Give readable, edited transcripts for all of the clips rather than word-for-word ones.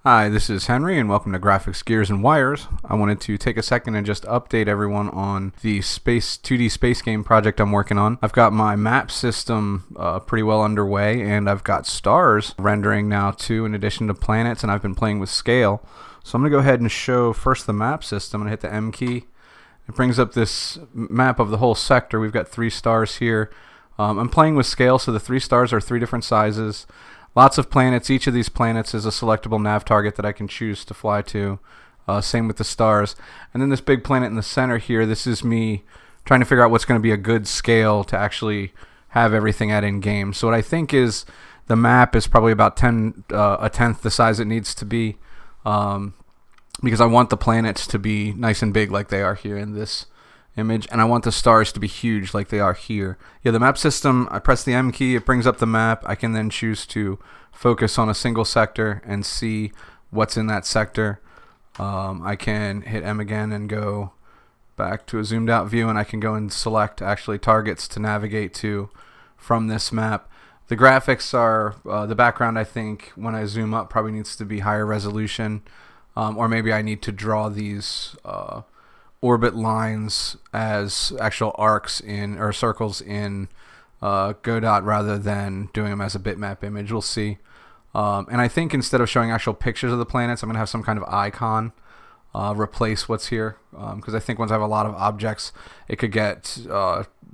Hi, this is Henry, and welcome to Graphics, Gears, and Wires. I wanted to take a second and just update everyone on the 2D space game project I'm working on. I've got my map system pretty well underway, and I've got stars rendering now too, in addition to planets, and I've been playing with scale. So I'm going to go ahead and show first the map system. I'm going to hit the M key. It brings up this map of the whole sector. We've got 3 stars here. I'm playing with scale, so the 3 stars are 3 different sizes. Lots of planets. Each of these planets is a selectable nav target that I can choose to fly to. Same with the stars. And then this big planet in the center here, this is me trying to figure out what's going to be a good scale to actually have everything at in-game. So what I think is the map is probably about a tenth the size it needs to be, because I want the planets to be nice and big like they are here in this image, and I want the stars to be huge like they are here. Yeah, the map system, I press the M key, it brings up the map. I can then choose to focus on a single sector and see what's in that sector. I can hit M again and go back to a zoomed out view, and I can go and select actually targets to navigate to from this map. The graphics are, the background I think when I zoom up probably needs to be higher resolution, or maybe I need to draw these orbit lines as actual arcs in or circles in GoDot rather than doing them as a bitmap image. We'll see. And I think instead of showing actual pictures of the planets, I'm going to have some kind of icon replace what's here, because I think once I have a lot of objects, it could get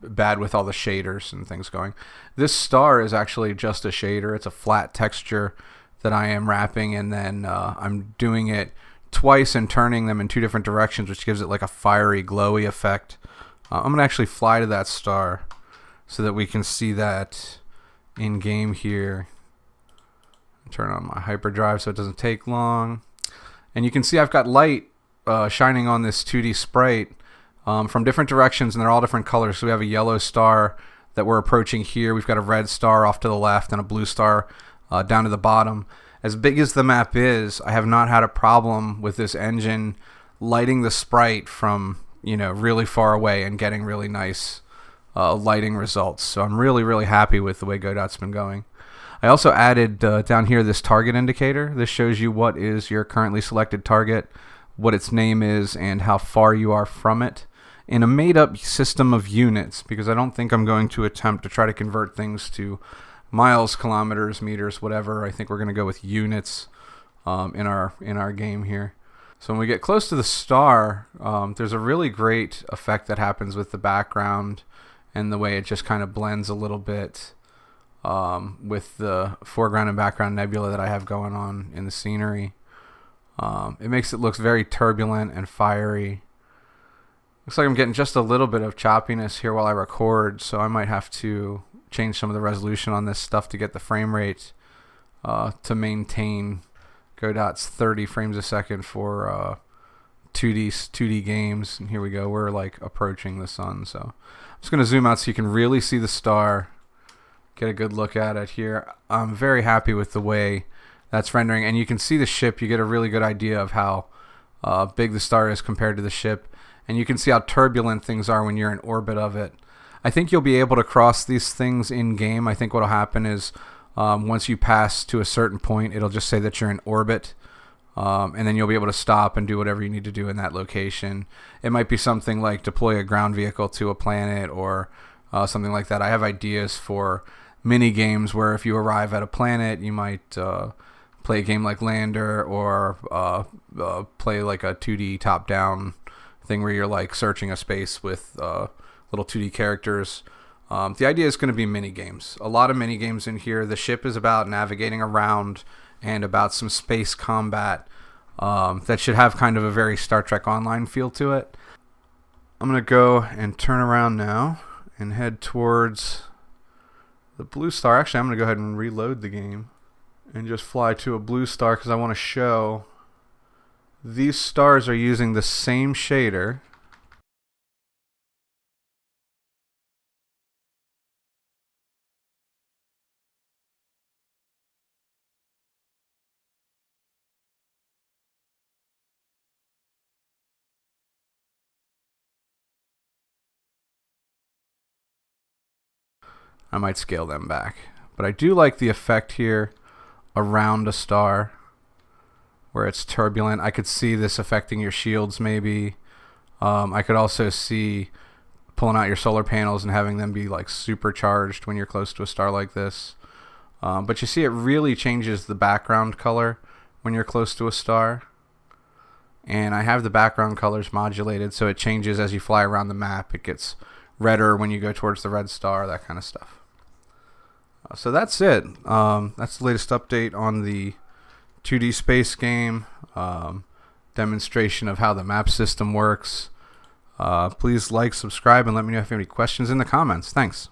bad with all the shaders and things going. This star is actually just a shader. It's a flat texture that I am wrapping, and then I'm doing it twice and turning them in 2 different directions, which gives it like a fiery, glowy effect. I'm going to actually fly to that star so that we can see that in game here. Turn on my hyperdrive so it doesn't take long. And you can see I've got light shining on this 2D sprite from different directions, and they're all different colors. So we have a yellow star that we're approaching here. We've got a red star off to the left and a blue star down to the bottom. As big as the map is, I have not had a problem with this engine lighting the sprite from, really far away and getting really nice lighting results. So I'm really happy with the way GoDot's been going. I also added down here this target indicator. This shows you what is your currently selected target, what its name is, and how far you are from it in a made-up system of units, because I don't think I'm going to attempt to try to convert things to miles, kilometers, meters, whatever. I think we're going to go with units in our game here. So when we get close to the star, there's a really great effect that happens with the background and the way it just kind of blends a little bit with the foreground and background nebula that I have going on in the scenery. It makes it look very turbulent and fiery. Looks like I'm getting just a little bit of choppiness here while I record, so I might have to change some of the resolution on this stuff to get the frame rate to maintain GoDot's 30 frames a second for 2D games. And here we go, we're like approaching the sun. So I'm just going to zoom out so you can really see the star, get a good look at it here. I'm very happy with the way that's rendering, and you can see the ship. You get a really good idea of how big the star is compared to the ship, and you can see how turbulent things are when you're in orbit of it. I think you'll be able to cross these things in game. I think what will happen is once you pass to a certain point, it'll just say that you're in orbit, and then you'll be able to stop and do whatever you need to do in that location. It might be something like deploy a ground vehicle to a planet or something like that. I have ideas for mini games where if you arrive at a planet, you might play a game like Lander, or play like a 2D top-down thing where you're like searching a space with little 2D characters. The idea is going to be mini games. A lot of mini games in here. The ship is about navigating around and about some space combat that should have kind of a very Star Trek Online feel to it. I'm going to go and turn around now and head towards the blue star. Actually, I'm going to go ahead and reload the game and just fly to a blue star because I want to show these stars are using the same shader. I might scale them back, but I do like the effect here around a star. where it's turbulent. I could see this affecting your shields maybe. I could also see pulling out your solar panels and having them be like supercharged when you're close to a star like this. But you see it really changes the background color when you're close to a star. And I have the background colors modulated so it changes as you fly around the map. It gets redder when you go towards the red star, that kind of stuff. So that's it. That's the latest update on the 2D space game. Demonstration of how the map system works. Please like, subscribe, and let me know if you have any questions in the comments. Thanks.